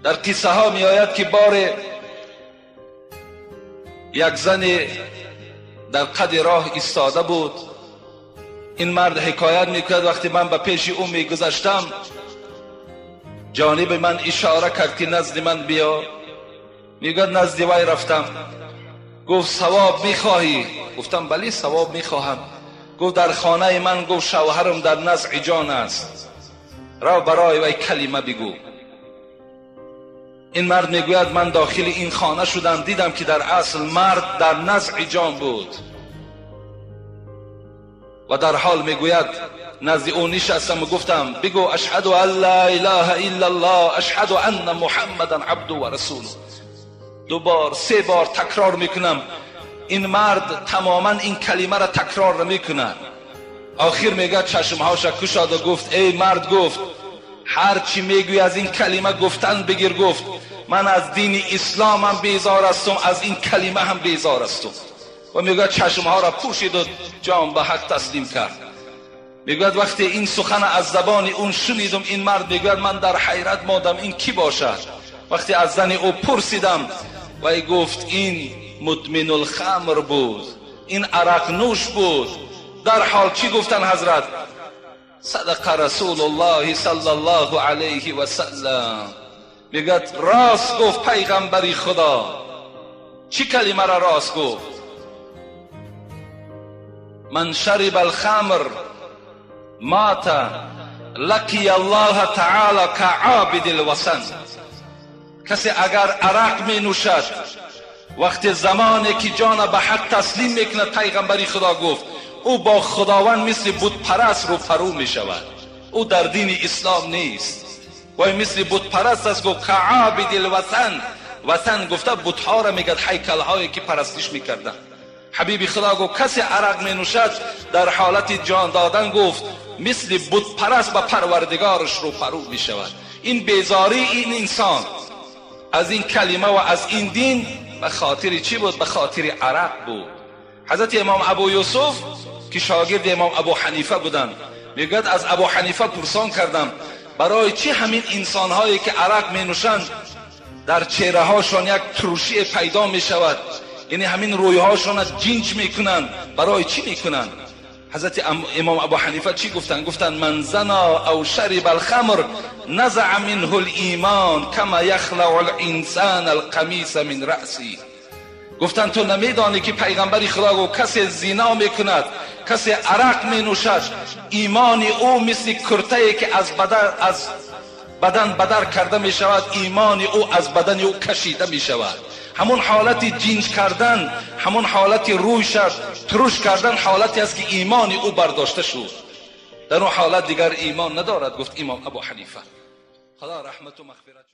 در قصه ها می آید که بار یک زن در قد راه ایستاده بود. این مرد حکایت میکرد وقتی من به پیش او میگذشتم جانب من اشاره کرد که نزد من بیا. میگه نزد وی رفتم. گفت ثواب میخواهی؟ گفتم بله ثواب میخواهم. گفت در خانه من گفت شوهرم در نزع جان است، رو برای وی کلمه بگو. این مرد میگوید من داخل این خانه شدم، دیدم که در اصل مرد در نزع جان بود و در حال میگوید نزد او نشستم و گفتم بگو اشهد ان لا اله الا الله اشهد ان محمدا عبده و رسوله. 2 بار 3 بار تکرار میکنم. این مرد تماما این کلمه را تکرار میکنه. آخر میگه چشمهاش کشاد و گفت ای مرد، گفت هر چی میگوی از این کلمه گفتن بگیر. گفت من از دین اسلام هم بیزار هستم، از این کلمه هم بیزار هستم. و میگه چشمها را پوشید و جان به حق تسلیم کرد. میگه وقتی این سخن از زبان اون شنیدم، این مرد میگه من در حیرت ماندم این کی باشد. وقتی از زن او پرسیدم و ای گفت این مدمن الخمر بود، این عرق نوش بود. در حال چی گفتن حضرت؟ صدق رسول الله صلی الله علیه و سلم. میگه راست گفت پیغمبری خدا. چی کلمه را راست گفت؟ من شرب الخمر مات لقی الله تعالی كعابد الوثن. کسی اگر عرق می نوشد وقت زمانی که جان به حق تسلیم میکنه، پیغمبری خدا گفت او با خداوند مثل بت پرست رو فرو می شود. او در دین اسلام نیست و مثل بت پرست است. گفت كعابد الوثن. وثن گفته بت ها را میگه، هیکل هایی که پرستش میکردن. حبیب خدا گفت کسی عرق می نوشد در حالت جان دادن گفت مثل بت پرست به پروردگارش رو فرو می شود. این بیزاری این انسان از این کلمه و از این دین به خاطر چی بود؟ به خاطر عرق بود. حضرت امام ابو یوسف که شاگرد امام ابو حنیفه بودند، میگوید از ابو حنیفه پرسان کردم برای چی همین انسان هایی که عرق می نوشند در چهره هاشون یک ترشی پیدا می شود، یعنی همین روی هاشون جنج میکنن، برای چی میکنن؟ حضرت امام ابو حنیفه چی گفتن؟ گفتن من زنا او شرب الخمر نزع منه الایمان کما یخلع الانسان القمیص من رأسی. گفتن تو نمیدانی که پیغمبری خدا گفت کسی زنا میکند، کسی عرق مینوشد، ایمان او مثل کرته‌ای که از بدن بدر کرده میشود، ایمان او از بدن او کشیده میشود. همون حالت جنج کردن، همون حالت روی شد ترش کردن حالتی است که ایمان او برداشته شد. در اون حالت دیگر ایمان ندارد. گفت امام ابو حنیفه. خدا رحمت و مغفرت